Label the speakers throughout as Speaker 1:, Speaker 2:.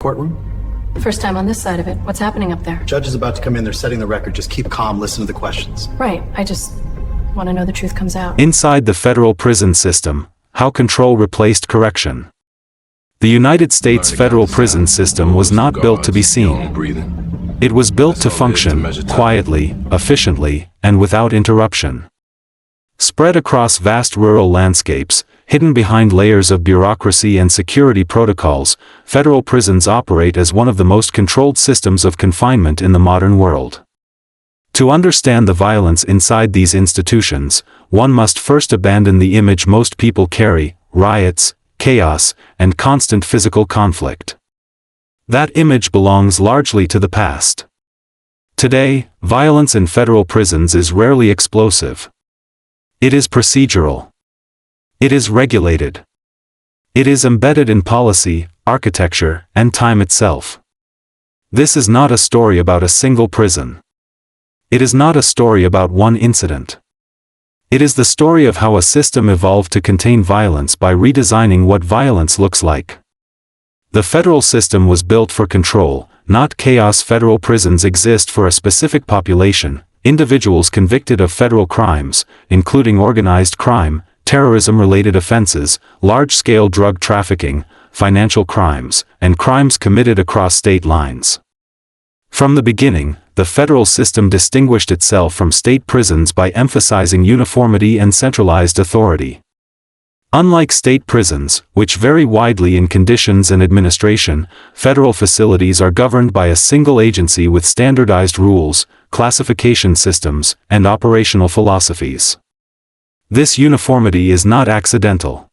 Speaker 1: courtroom?
Speaker 2: First time on this side of it. What's happening up there?
Speaker 1: Judge is about to come in. They're setting the record. Just keep calm, listen to the questions.
Speaker 2: Right. I just want to know the truth comes out.
Speaker 3: Inside the federal prison system, how control replaced correction. The United States federal prison system was not built to be seen. It was built to function quietly, efficiently, and without interruption. Spread across vast rural landscapes, hidden behind layers of bureaucracy and security protocols, federal prisons operate as one of the most controlled systems of confinement in the modern world. To understand the violence inside these institutions, one must first abandon the image most people carry: riots, chaos, and constant physical conflict. That image belongs largely to the past. Today, violence in federal prisons is rarely explosive. It is procedural. It is regulated. It is embedded in policy, architecture, and time itself. This is not a story about a single prison. It is not a story about one incident. It is the story of how a system evolved to contain violence by redesigning what violence looks like. The federal system was built for control, not chaos. Federal prisons exist for a specific population: individuals convicted of federal crimes, including organized crime, terrorism-related offenses, large-scale drug trafficking, financial crimes, and crimes committed across state lines. From the beginning, the federal system distinguished itself from state prisons by emphasizing uniformity and centralized authority. Unlike state prisons, which vary widely in conditions and administration, federal facilities are governed by a single agency with standardized rules, classification systems, and operational philosophies. This uniformity is not accidental.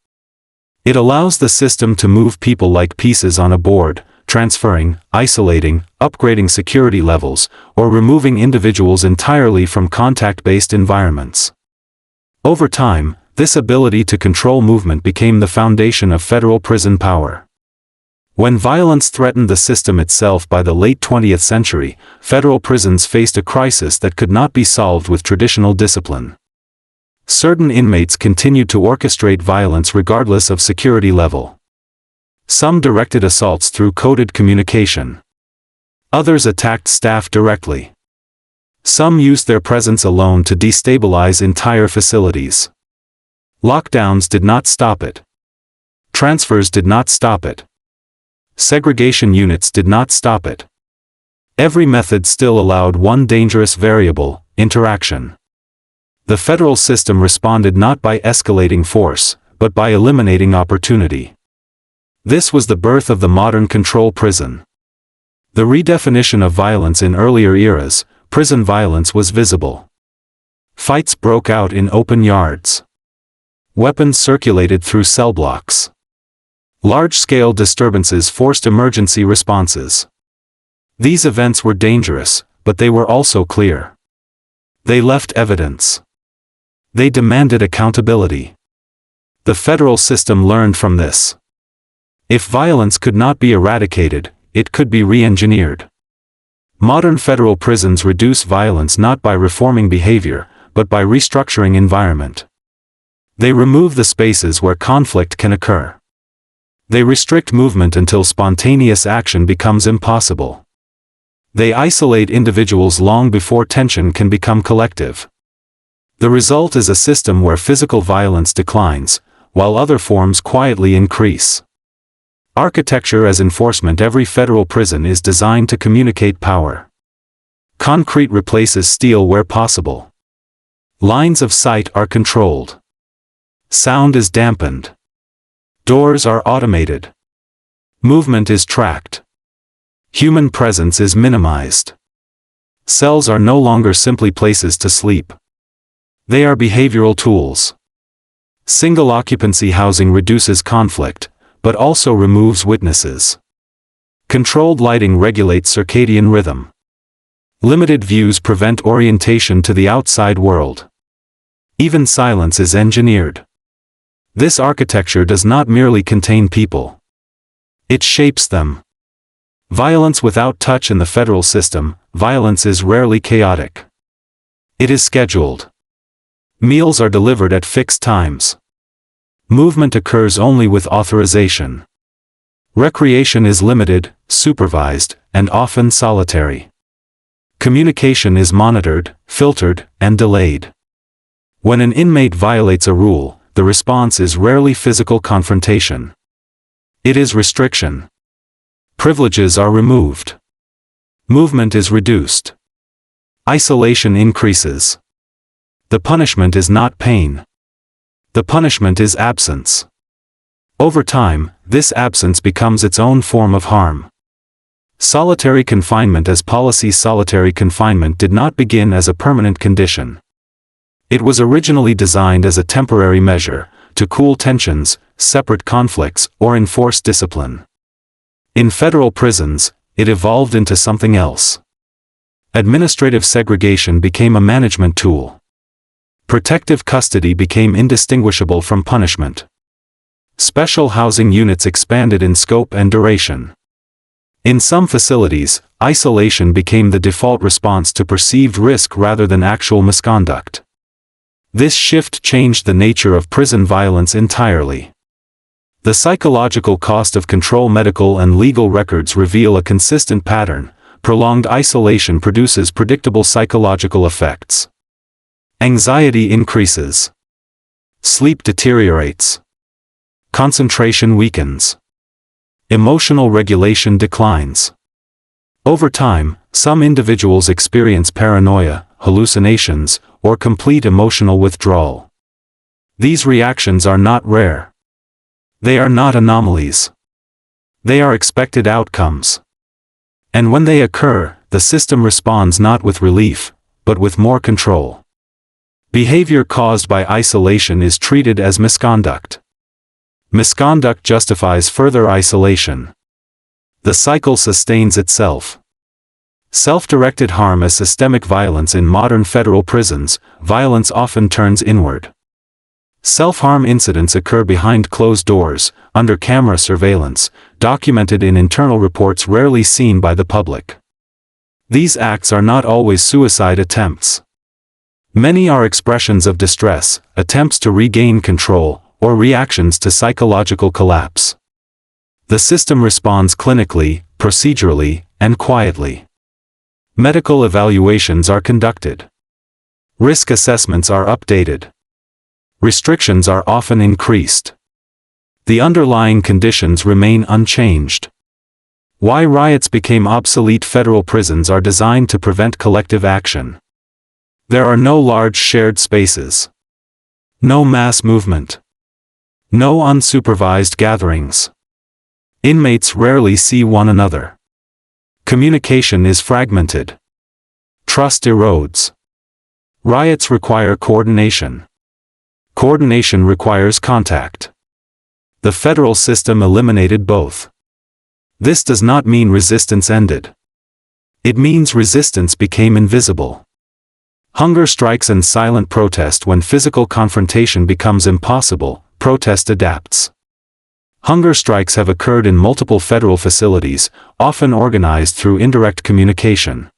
Speaker 3: It allows the system to move people like pieces on a board, transferring, isolating, upgrading security levels, or removing individuals entirely from contact-based environments. Over time, this ability to control movement became the foundation of federal prison power. When violence threatened the system itself by the late 20th century, federal prisons faced a crisis that could not be solved with traditional discipline. Certain inmates continued to orchestrate violence regardless of security level. Some directed assaults through coded communication. Others attacked staff directly. Some used their presence alone to destabilize entire facilities. Lockdowns did not stop it. Transfers did not stop it. Segregation units did not stop it. Every method still allowed one dangerous variable: interaction. The federal system responded not by escalating force, but by eliminating opportunity. This was the birth of the modern control prison. The redefinition of violence. In earlier eras, prison violence was visible. Fights broke out in open yards. Weapons circulated through cell blocks. Large-scale disturbances forced emergency responses. These events were dangerous, but they were also clear. They left evidence. They demanded accountability. The federal system learned from this. If violence could not be eradicated, it could be re-engineered. Modern federal prisons reduce violence not by reforming behavior, but by restructuring environment. They remove the spaces where conflict can occur. They restrict movement until spontaneous action becomes impossible. They isolate individuals long before tension can become collective. The result is a system where physical violence declines, while other forms quietly increase. Architecture as enforcement. Every federal prison is designed to communicate power. Concrete replaces steel where possible. Lines of sight are controlled. Sound is dampened. Doors are automated. Movement is tracked. Human presence is minimized. Cells are no longer simply places to sleep. They are behavioral tools. Single occupancy housing reduces conflict, but also removes witnesses. Controlled lighting regulates circadian rhythm. Limited views prevent orientation to the outside world. Even silence is engineered. This architecture does not merely contain people. It shapes them. Violence without touch. In the federal system, violence is rarely chaotic. It is scheduled. Meals are delivered at fixed times. Movement occurs only with authorization. Recreation is limited, supervised, and often solitary. Communication is monitored, filtered, and delayed. When an inmate violates a rule, the response is rarely physical confrontation. It is restriction. Privileges are removed. Movement is reduced. Isolation increases. The punishment is not pain. The punishment is absence. Over time, this absence becomes its own form of harm. Solitary confinement as policy. Solitary confinement did not begin as a permanent condition. It was originally designed as a temporary measure, to cool tensions, separate conflicts, or enforce discipline. In federal prisons, it evolved into something else. Administrative segregation became a management tool. Protective custody became indistinguishable from punishment. Special housing units expanded in scope and duration. In some facilities, isolation became the default response to perceived risk rather than actual misconduct. This shift changed the nature of prison violence entirely. The psychological cost of control. Medical and legal records reveal a consistent pattern. Prolonged isolation produces predictable psychological effects. Anxiety increases. Sleep deteriorates. Concentration weakens. Emotional regulation declines. Over time, some individuals experience paranoia, hallucinations, or complete emotional withdrawal. These reactions are not rare. They are not anomalies. They are expected outcomes. And when they occur, the system responds not with relief, but with more control. Behavior caused by isolation is treated as misconduct. Misconduct justifies further isolation. The cycle sustains itself. Self-directed harm as systemic violence. In modern federal prisons, violence often turns inward. Self-harm incidents occur behind closed doors, under camera surveillance, documented in internal reports rarely seen by the public. These acts are not always suicide attempts. Many are expressions of distress, attempts to regain control, or reactions to psychological collapse. The system responds clinically, procedurally, and quietly. Medical evaluations are conducted. Risk assessments are updated. Restrictions are often increased. The underlying conditions remain unchanged. Why riots became obsolete. Federal prisons are designed to prevent collective action. There are no large shared spaces. No mass movement. No unsupervised gatherings. Inmates rarely see one another. Communication is fragmented. Trust erodes. Riots require coordination. Coordination requires contact. The federal system eliminated both. This does not mean resistance ended. It means resistance became invisible. Hunger strikes and silent protest. When physical confrontation becomes impossible, protest adapts. Hunger strikes have occurred in multiple federal facilities, often organized through indirect communication.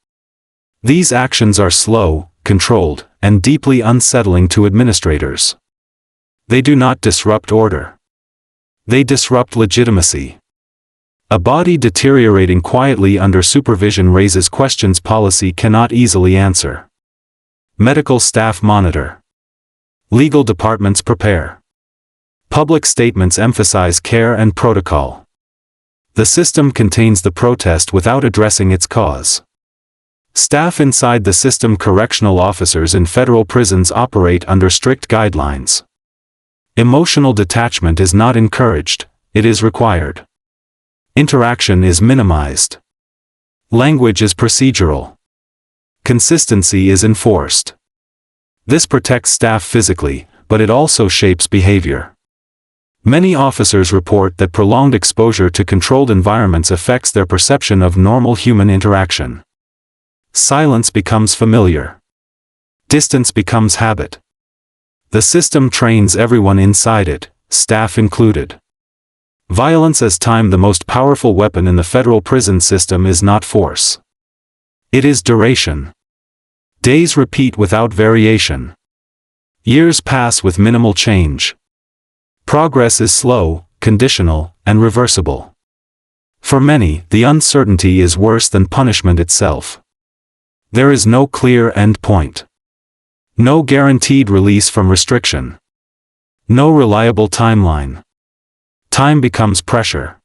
Speaker 3: These actions are slow, controlled, and deeply unsettling to administrators. They do not disrupt order. They disrupt legitimacy. A body deteriorating quietly under supervision raises questions policy cannot easily answer. Medical staff monitor. Legal departments prepare. Public statements emphasize care and protocol. The system contains the protest without addressing its cause. Staff inside the system. Correctional officers in federal prisons operate under strict guidelines. Emotional detachment is not encouraged, it is required. Interaction is minimized. Language is procedural. Consistency is enforced. This protects staff physically, but it also shapes behavior. Many officers report that prolonged exposure to controlled environments affects their perception of normal human interaction. Silence becomes familiar. Distance becomes habit. The system trains everyone inside it, staff included. Violence as time. The most powerful weapon in the federal prison system is not force. It is duration. Days repeat without variation. Years pass with minimal change. Progress is slow, conditional, and reversible. For many, the uncertainty is worse than punishment itself. There is no clear end point. No guaranteed release from restriction. No reliable timeline. Time becomes pressure.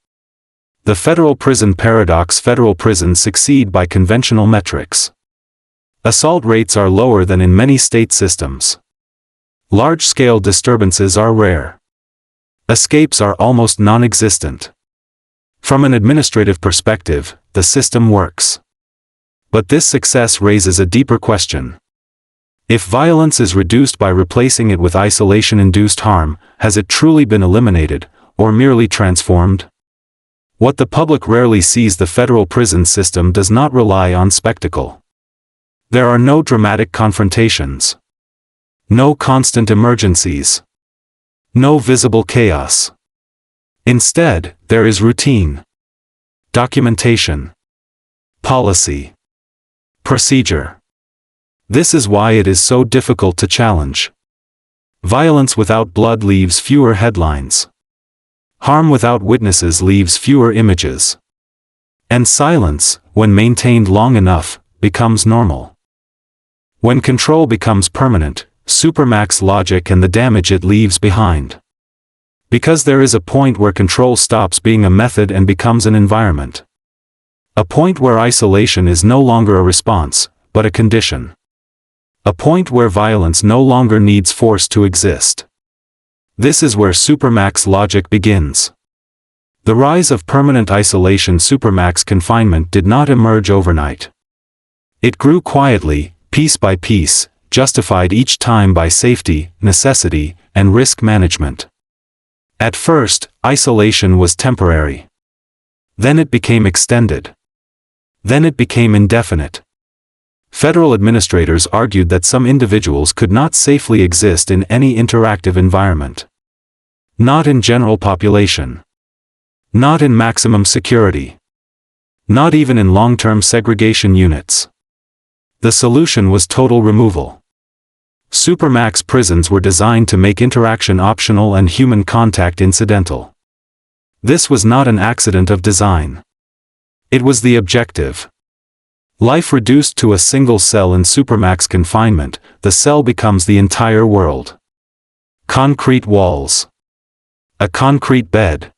Speaker 3: The federal prison paradox: federal prisons succeed by conventional metrics. Assault rates are lower than in many state systems. Large-scale disturbances are rare. Escapes are almost non-existent. From an administrative perspective, the system works. But this success raises a deeper question. If violence is reduced by replacing it with isolation-induced harm, has it truly been eliminated, or merely transformed? What the public rarely sees: the federal prison system does not rely on spectacle. There are no dramatic confrontations. No constant emergencies. No visible chaos. Instead, there is routine. Documentation. Policy. Procedure. This is why it is so difficult to challenge. Violence without blood leaves fewer headlines. Harm without witnesses leaves fewer images. And silence, when maintained long enough, becomes normal. When control becomes permanent, Supermax logic and the damage it leaves behind. Because there is a point where control stops being a method and becomes an environment. A point where isolation is no longer a response, but a condition. A point where violence no longer needs force to exist. This is where Supermax logic begins. The rise of permanent isolation. Supermax confinement did not emerge overnight. It grew quietly, piece by piece, justified each time by safety, necessity, and risk management. At first, isolation was temporary. Then it became extended. Then it became indefinite. Federal administrators argued that some individuals could not safely exist in any interactive environment. Not in general population. Not in maximum security. Not even in long-term segregation units. The solution was total removal. Supermax prisons were designed to make interaction optional and human contact incidental. This was not an accident of design. It was the objective. Life reduced to a single cell. In Supermax confinement, the cell becomes the entire world. Concrete walls. A concrete bed.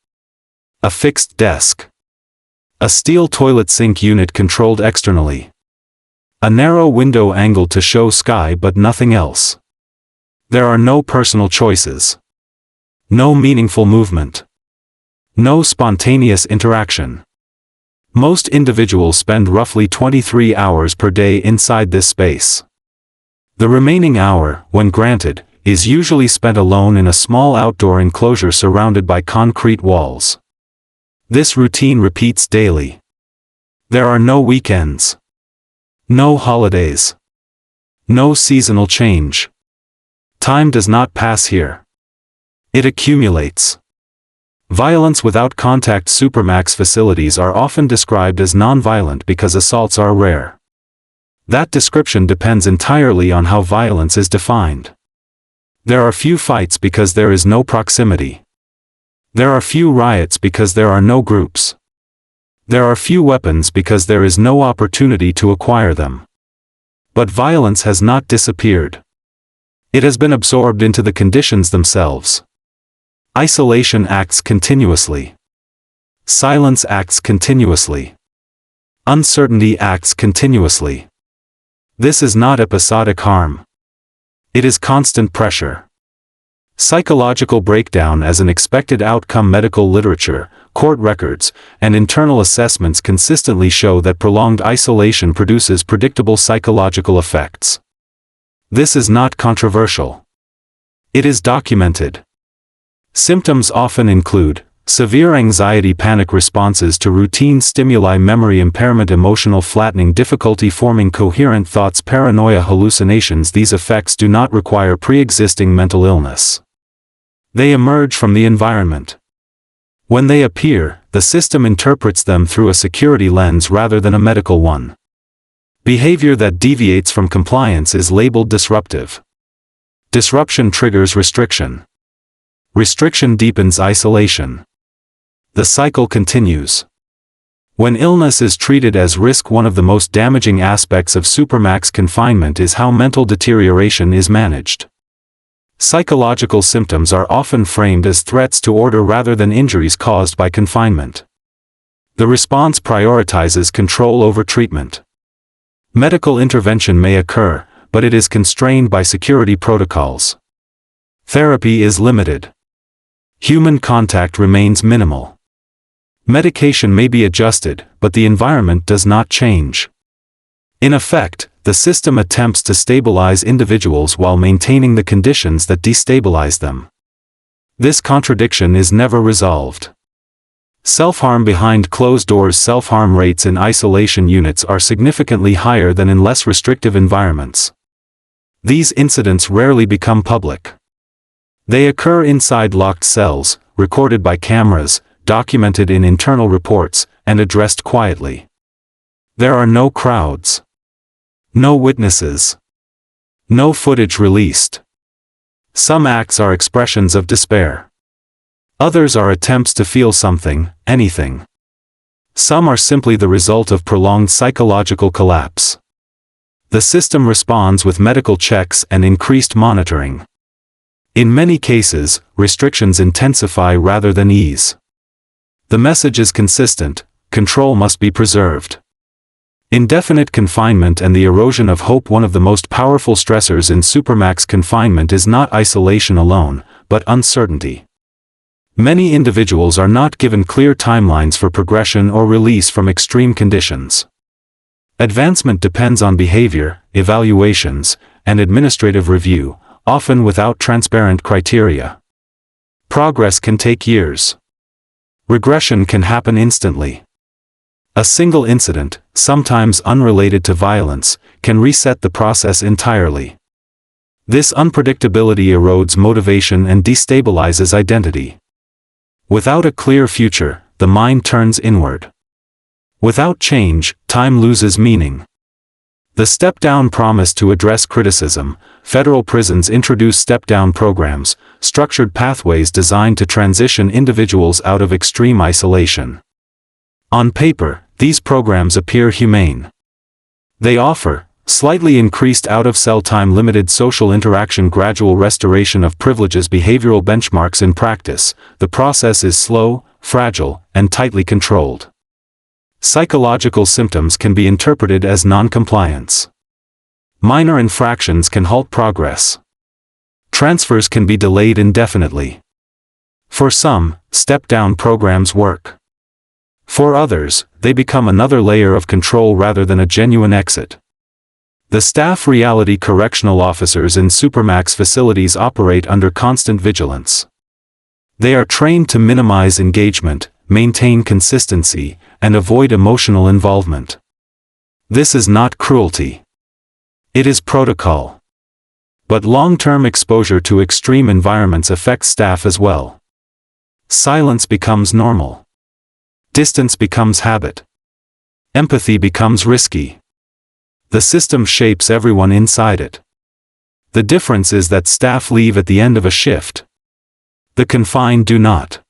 Speaker 3: A fixed desk. A steel toilet sink unit controlled externally. A narrow window angled to show sky but nothing else. There are no personal choices. No meaningful movement. No spontaneous interaction. Most individuals spend roughly 23 hours per day inside this space. The remaining hour, when granted, is usually spent alone in a small outdoor enclosure surrounded by concrete walls. This routine repeats daily. There are no weekends. No holidays. No seasonal change. Time does not pass here. It accumulates. Violence without contact. Supermax facilities are often described as non-violent because assaults are rare. That description depends entirely on how violence is defined. There are few fights because there is no proximity. There are few riots because there are no groups. There are few weapons because there is no opportunity to acquire them. But violence has not disappeared. It has been absorbed into the conditions themselves. Isolation acts continuously. Silence acts continuously. Uncertainty acts continuously. This is not episodic harm. It is constant pressure. Psychological breakdown as an expected outcome. Medical literature, court records, and internal assessments consistently show that prolonged isolation produces predictable psychological effects. This is not controversial. It is documented. Symptoms often include severe anxiety, panic responses to routine stimuli, memory impairment, emotional flattening, difficulty forming coherent thoughts, paranoia, hallucinations. These effects do not require pre-existing mental illness. They emerge from the environment. When they appear, the system interprets them through a security lens rather than a medical one. Behavior that deviates from compliance is labeled disruptive. Disruption triggers restriction. Restriction deepens isolation. The cycle continues. When illness is treated as risk, one of the most damaging aspects of Supermax confinement is how mental deterioration is managed. Psychological symptoms are often framed as threats to order rather than injuries caused by confinement. The response prioritizes control over treatment. Medical intervention may occur, but it is constrained by security protocols. Therapy is limited. Human contact remains minimal. Medication may be adjusted, but the environment does not change. In effect, the system attempts to stabilize individuals while maintaining the conditions that destabilize them. This contradiction is never resolved. Self-harm behind closed doors. Self-harm rates in isolation units are significantly higher than in less restrictive environments. These incidents rarely become public. They occur inside locked cells, recorded by cameras, documented in internal reports, and addressed quietly. There are no crowds. No witnesses. No footage released. Some acts are expressions of despair. Others are attempts to feel something, anything. Some are simply the result of prolonged psychological collapse. The system responds with medical checks and increased monitoring. In many cases, restrictions intensify rather than ease. The message is consistent: control must be preserved. Indefinite confinement and the erosion of hope. One of the most powerful stressors in Supermax confinement is not isolation alone, but uncertainty. Many individuals are not given clear timelines for progression or release from extreme conditions. Advancement depends on behavior, evaluations, and administrative review, often without transparent criteria. Progress can take years. Regression can happen instantly. A single incident, sometimes unrelated to violence, can reset the process entirely. This unpredictability erodes motivation and destabilizes identity. Without a clear future, the mind turns inward. Without change, time loses meaning. The step-down promise to address criticism. Federal prisons introduce step-down programs, structured pathways designed to transition individuals out of extreme isolation. On paper, these programs appear humane. They offer slightly increased out-of-cell time, limited social interaction, gradual restoration of privileges. Behavioral benchmarks. In practice, the process is slow, fragile, and tightly controlled. Psychological symptoms can be interpreted as non-compliance. Minor infractions can halt progress. Transfers can be delayed indefinitely. For some, step-down programs work. For others, they become another layer of control rather than a genuine exit. The staff reality. Correctional officers in Supermax facilities operate under constant vigilance. They are trained to minimize engagement, maintain consistency, and avoid emotional involvement. This is not cruelty. It is protocol. But long-term exposure to extreme environments affects staff as well. Silence becomes normal. Distance becomes habit. Empathy becomes risky. The system shapes everyone inside it. The difference is that staff leave at the end of a shift. The confined do not.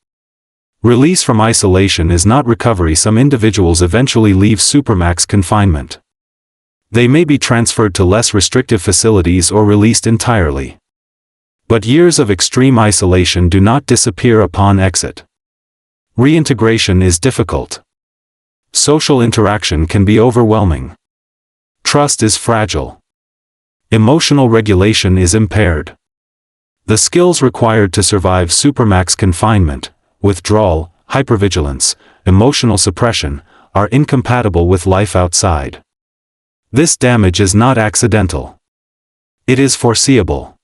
Speaker 3: Release from isolation is not recovery. Some individuals eventually leave Supermax confinement. They may be transferred to less restrictive facilities or released entirely. But years of extreme isolation do not disappear upon exit. Reintegration is difficult. Social interaction can be overwhelming. Trust is fragile. Emotional regulation is impaired. The skills required to survive Supermax confinement, withdrawal, hypervigilance, emotional suppression, are incompatible with life outside. This damage is not accidental. It is foreseeable.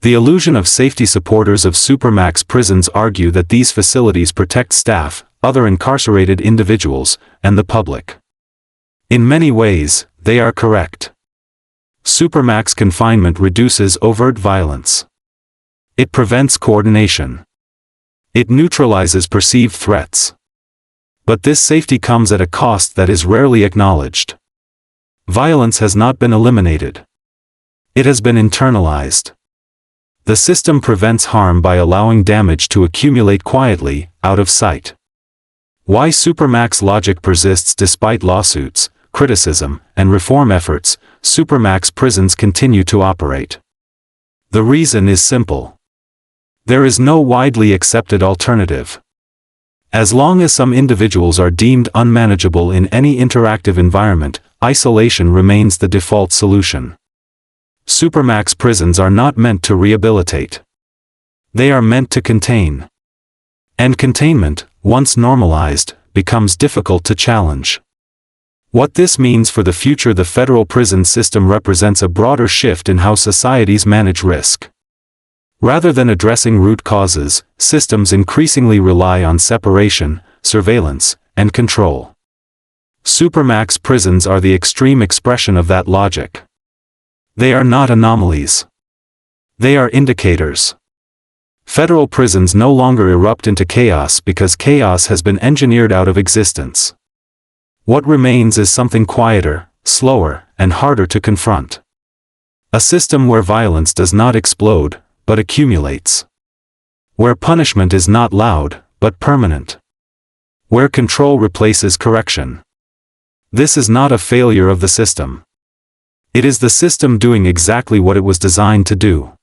Speaker 3: The illusion of safety. Supporters of Supermax prisons argue that these facilities protect staff, other incarcerated individuals, and the public. In many ways, they are correct. Supermax confinement reduces overt violence. It prevents coordination. It neutralizes perceived threats. But this safety comes at a cost that is rarely acknowledged. Violence has not been eliminated. It has been internalized. The system prevents harm by allowing damage to accumulate quietly, out of sight. Why Supermax logic persists despite lawsuits, criticism, and reform efforts, Supermax prisons continue to operate. The reason is simple. There is no widely accepted alternative. As long as some individuals are deemed unmanageable in any interactive environment, isolation remains the default solution. Supermax prisons are not meant to rehabilitate. They are meant to contain. And containment, once normalized, becomes difficult to challenge. What this means for the future: the federal prison system represents a broader shift in how societies manage risk. Rather than addressing root causes, systems increasingly rely on separation, surveillance, and control. Supermax prisons are the extreme expression of that logic. They are not anomalies. They are indicators. Federal prisons no longer erupt into chaos because chaos has been engineered out of existence. What remains is something quieter, slower, and harder to confront. A system where violence does not explode, but accumulates. Where punishment is not loud, but permanent. Where control replaces correction. This is not a failure of the system. It is the system doing exactly what it was designed to do.